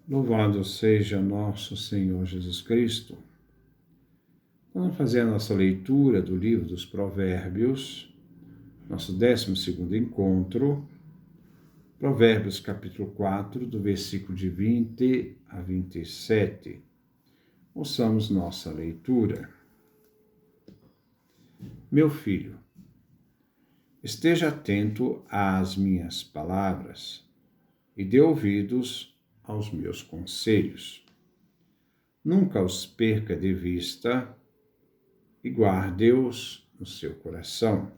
Louvado seja nosso Senhor Jesus Cristo. Vamos fazer a nossa leitura do livro dos Provérbios, nosso 12º encontro, Provérbios capítulo 4, do versículo de 20 a 27. Ouçamos nossa leitura. Meu filho, esteja atento às minhas palavras e dê ouvidos aos meus conselhos. Nunca os perca de vista e guarde-os no seu coração,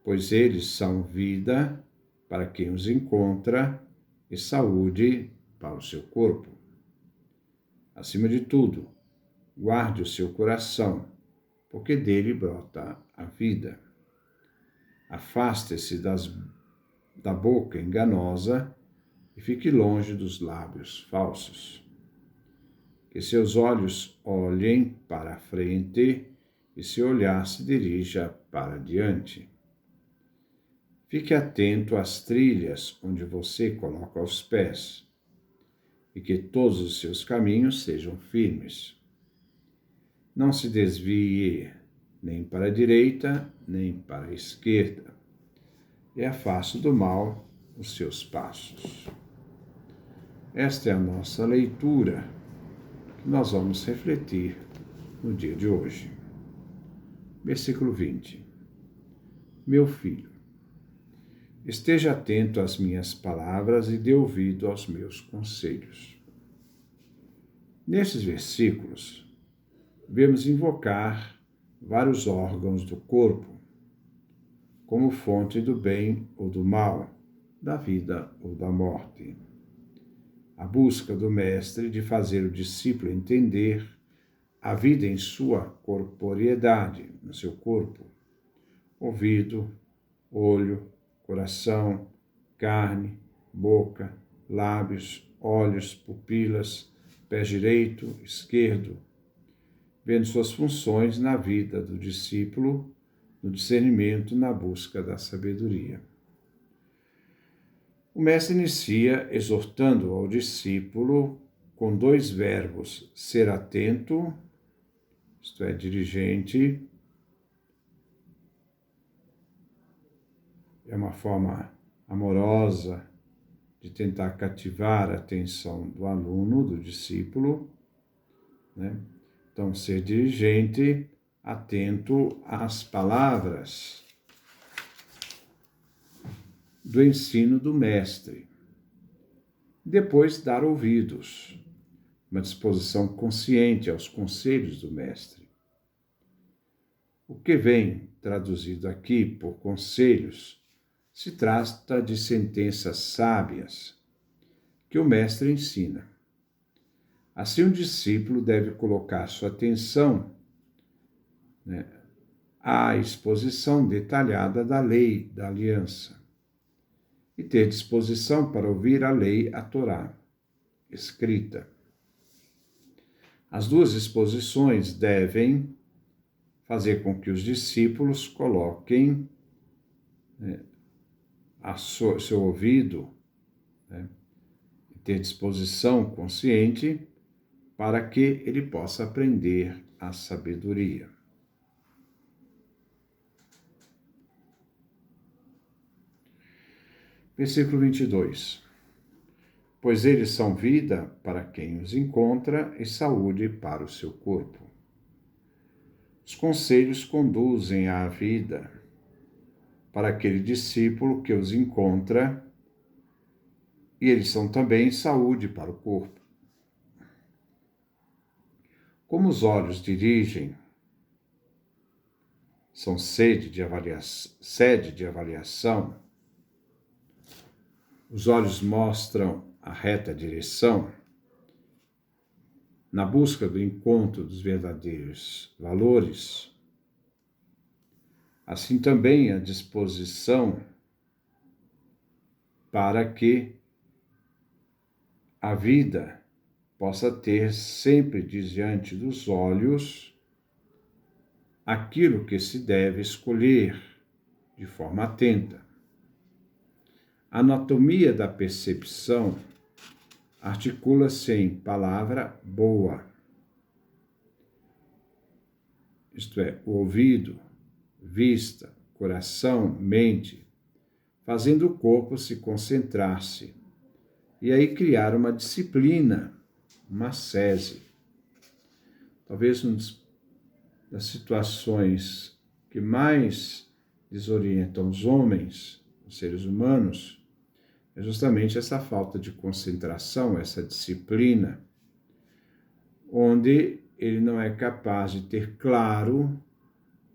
pois eles são vida para quem os encontra e saúde para o seu corpo. Acima de tudo, guarde o seu coração, porque dele brota a vida. Afaste-se da boca enganosa e fique longe dos lábios falsos. Que seus olhos olhem para a frente e seu olhar se dirija para diante. Fique atento às trilhas onde você coloca os pés, e que todos os seus caminhos sejam firmes. Não se desvie nem para a direita, nem para a esquerda, e afaste do mal os seus passos. Esta é a nossa leitura que nós vamos refletir no dia de hoje. Versículo 20. Meu filho, esteja atento às minhas palavras e dê ouvido aos meus conselhos. Nesses versículos, vemos invocar vários órgãos do corpo, como fonte do bem ou do mal, da vida ou da morte. A busca do mestre de fazer o discípulo entender a vida em sua corporeidade, no seu corpo: ouvido, olho, coração, carne, boca, lábios, olhos, pupilas, pé direito, esquerdo, vendo suas funções na vida do discípulo, no discernimento, na busca da sabedoria. O mestre inicia exortando ao discípulo com dois verbos: ser atento, isto é, diligente, é uma forma amorosa de tentar cativar a atenção do aluno, do discípulo, né? Então, ser diligente, atento às palavras do ensino do mestre. Depois, dar ouvidos, uma disposição consciente aos conselhos do mestre. O que vem traduzido aqui por conselhos se trata de sentenças sábias que o mestre ensina. Assim, o discípulo deve colocar sua atenção, à exposição detalhada da lei da aliança e ter disposição para ouvir a lei, a Torá, escrita. As duas exposições devem fazer com que os discípulos coloquem seu ouvido, e ter disposição consciente para que ele possa aprender a sabedoria. Versículo 22. Pois eles são vida para quem os encontra e saúde para o seu corpo. Os conselhos conduzem à vida para aquele discípulo que os encontra, e eles são também saúde para o corpo. Como os olhos dirigem, são sede de avaliação, os olhos mostram a reta direção na busca do encontro dos verdadeiros valores. Assim também a disposição para que a vida possa ter sempre diante dos olhos aquilo que se deve escolher de forma atenta. A anatomia da percepção articula-se em palavra boa, isto é, o ouvido, vista, coração, mente, fazendo o corpo se concentrar-se e aí criar uma disciplina, uma sese. Talvez uma das situações que mais desorientam os homens, os seres humanos, é justamente essa falta de concentração, essa disciplina, onde ele não é capaz de ter claro,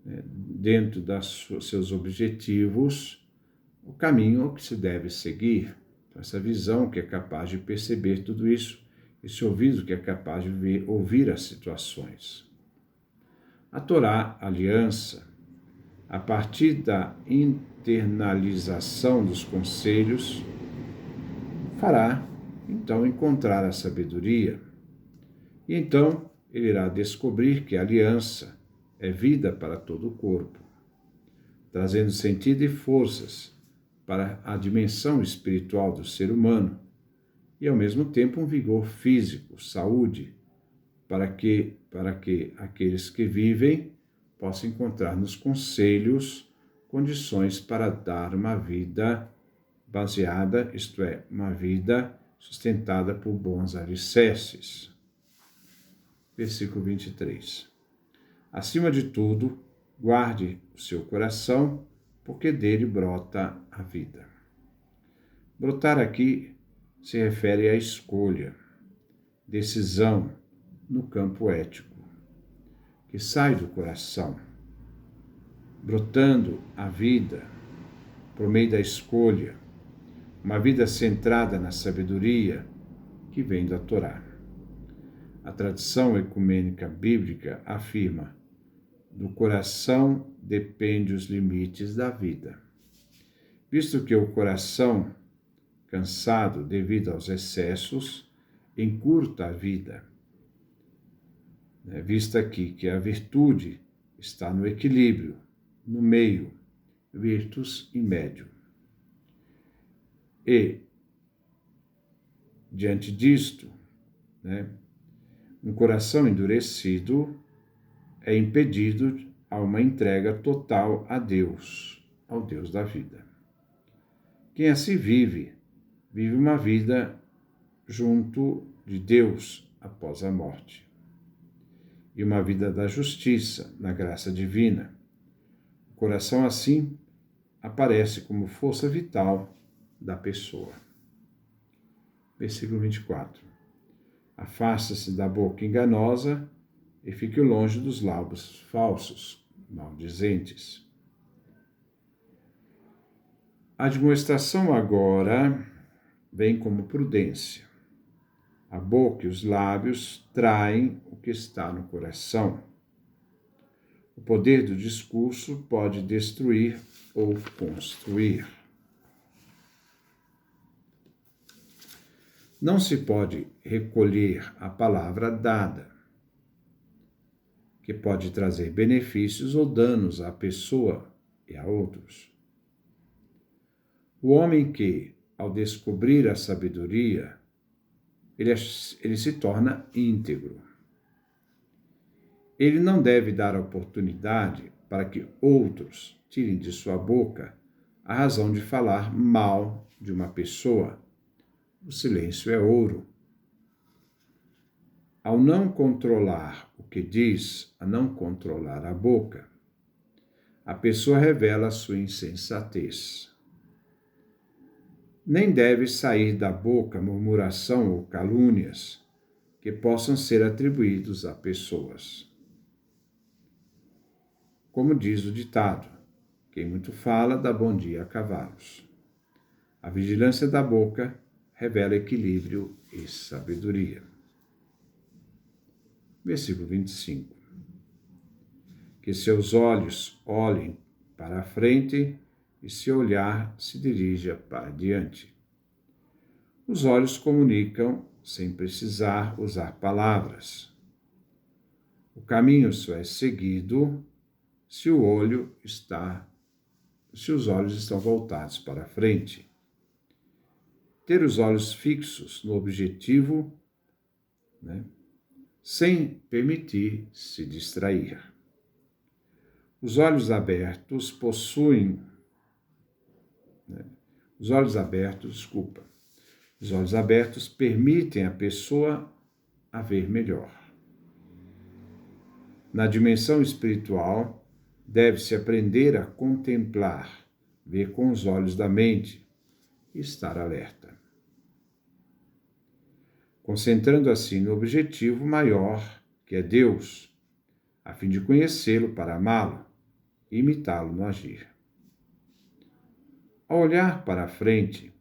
dentro dos seus objetivos, o caminho que se deve seguir. Então, essa visão que é capaz de perceber tudo isso, esse ouvido que é capaz de ouvir as situações. A Torá, a aliança, a partir da internalização dos conselhos, fará, então, encontrar a sabedoria. E então ele irá descobrir que a aliança é vida para todo o corpo, trazendo sentido e forças para a dimensão espiritual do ser humano e, ao mesmo tempo, um vigor físico, saúde, para que aqueles que vivem possam encontrar nos conselhos condições para dar uma vida baseada, isto é, uma vida sustentada por bons alicerces. Versículo 23. Acima de tudo, guarde o seu coração, porque dele brota a vida. Brotar aqui se refere à escolha, decisão no campo ético, que sai do coração, brotando a vida por meio da escolha, uma vida centrada na sabedoria que vem da Torá. A tradição ecumênica bíblica afirma: do coração depende os limites da vida. Visto que o coração, cansado devido aos excessos, encurta a vida. Visto aqui que a virtude está no equilíbrio, no meio, virtus e médio. E, diante disto, um coração endurecido é impedido a uma entrega total a Deus, ao Deus da vida. Quem assim vive uma vida junto de Deus após a morte. E uma vida da justiça, na graça divina. O coração assim aparece como força vital da pessoa. Versículo 24. Afasta-se da boca enganosa e fique longe dos lábios falsos, maldizentes. A admoestação agora vem como prudência. A boca e os lábios traem o que está no coração. O poder do discurso pode destruir ou construir. Não se pode recolher a palavra dada, que pode trazer benefícios ou danos à pessoa e a outros. O homem que, ao descobrir a sabedoria, ele se torna íntegro. Ele não deve dar oportunidade para que outros tirem de sua boca a razão de falar mal de uma pessoa. O silêncio é ouro. Ao não controlar o que diz, a não controlar a boca, a pessoa revela a sua insensatez. Nem deve sair da boca murmuração ou calúnias que possam ser atribuídos a pessoas. Como diz o ditado, quem muito fala dá bom dia a cavalos. A vigilância da boca revela equilíbrio e sabedoria. Versículo 25. Que seus olhos olhem para a frente e seu olhar se dirija para diante. Os olhos comunicam sem precisar usar palavras. O caminho só é seguido se os olhos estão voltados para a frente. ter os olhos fixos no objetivo, né, sem permitir se distrair. Os olhos abertos possuem, né, os olhos abertos permitem à pessoa a ver melhor. Na dimensão espiritual, deve-se aprender a contemplar, ver com os olhos da mente e estar alerta, concentrando assim no objetivo maior, que é Deus, a fim de conhecê-lo para amá-lo e imitá-lo no agir. Ao olhar para a frente,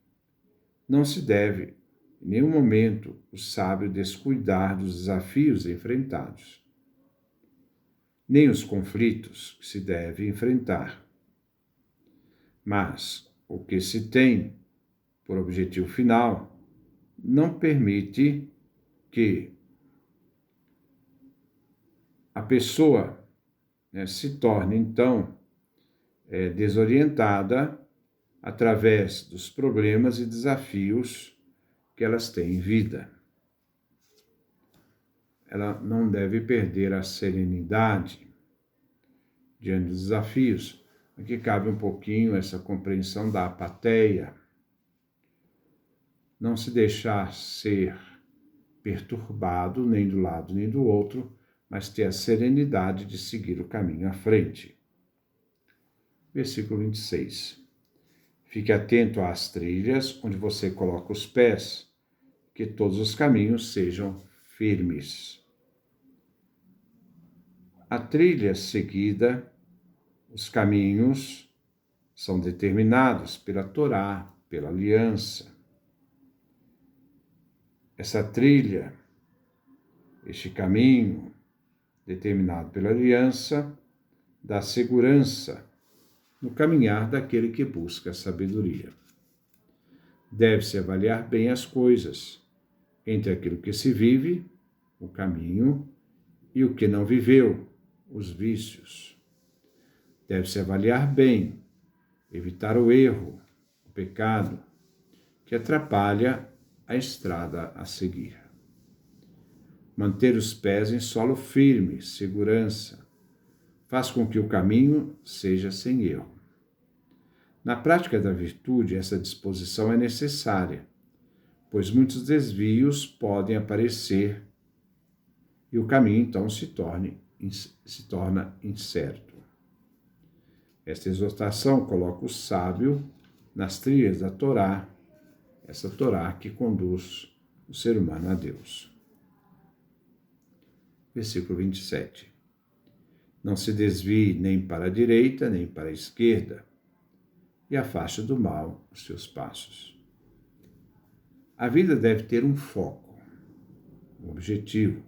não se deve, em nenhum momento, o sábio descuidar dos desafios enfrentados, nem os conflitos que se deve enfrentar. Mas o que se tem por objetivo final não permite que a pessoa, né, se torne, então, desorientada através dos problemas e desafios que elas têm em vida. Ela não deve perder a serenidade diante dos desafios. Aqui cabe um pouquinho essa compreensão da apatia. Não se deixar ser perturbado nem do lado nem do outro, mas ter a serenidade de seguir o caminho à frente. Versículo 26. Fique atento às trilhas onde você coloca os pés, que todos os caminhos sejam firmes. A trilha seguida, os caminhos são determinados pela Torá, pela aliança. Essa trilha, este caminho determinado pela aliança, dá segurança no caminhar daquele que busca a sabedoria. Deve-se avaliar bem as coisas, entre aquilo que se vive, o caminho, e o que não viveu, os vícios. Deve-se avaliar bem, evitar o erro, o pecado, que atrapalha a estrada a seguir. Manter os pés em solo firme, segurança, faz com que o caminho seja sem erro. Na prática da virtude, essa disposição é necessária, pois muitos desvios podem aparecer e o caminho, então, se torna incerto. Esta exortação coloca o sábio nas trilhas da Torá, essa Torá que conduz o ser humano a Deus. Versículo 27. Não se desvie nem para a direita, nem para a esquerda, e afaste do mal os seus passos. A vida deve ter um foco, um objetivo.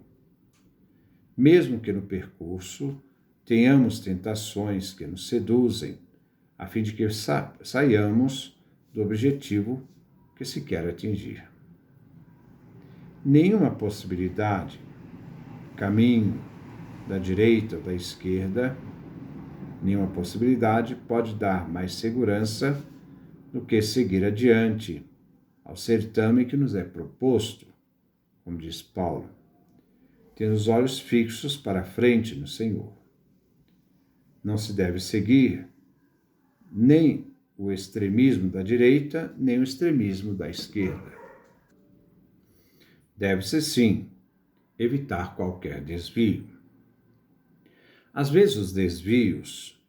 Mesmo que no percurso tenhamos tentações que nos seduzem, a fim de que saiamos do objetivo que se quer atingir. Nenhuma possibilidade, caminho da direita ou da esquerda, nenhuma possibilidade pode dar mais segurança do que seguir adiante ao certame que nos é proposto, como diz Paulo, tendo os olhos fixos para a frente no Senhor. Não se deve seguir nem o extremismo da direita, nem o extremismo da esquerda. Deve-se, sim, evitar qualquer desvio. Às vezes os desvios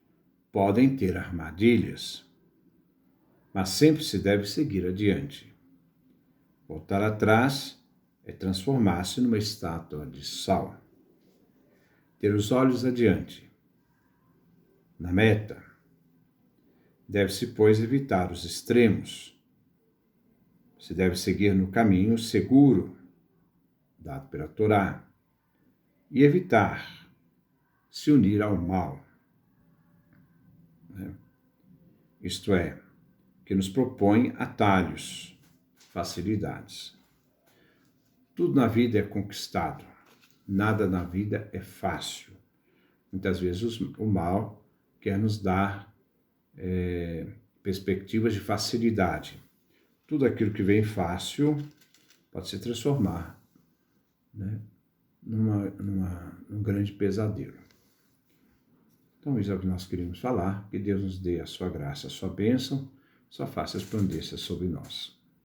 podem ter armadilhas, mas sempre se deve seguir adiante. Voltar atrás é transformar-se numa estátua de sal. Ter os olhos adiante, na meta. Deve-se, pois, evitar os extremos. Se deve seguir no caminho seguro, dado pela Torá, e evitar se unir ao mal. Isto é, que nos propõe atalhos, facilidades. Tudo na vida é conquistado, nada na vida é fácil. Muitas vezes o mal quer nos dar perspectivas de facilidade, tudo aquilo que vem fácil pode se transformar, né, num grande pesadelo. Então, isso é o que nós queríamos falar. Que Deus nos dê a sua graça, a sua bênção, sua face resplandeça sobre nós.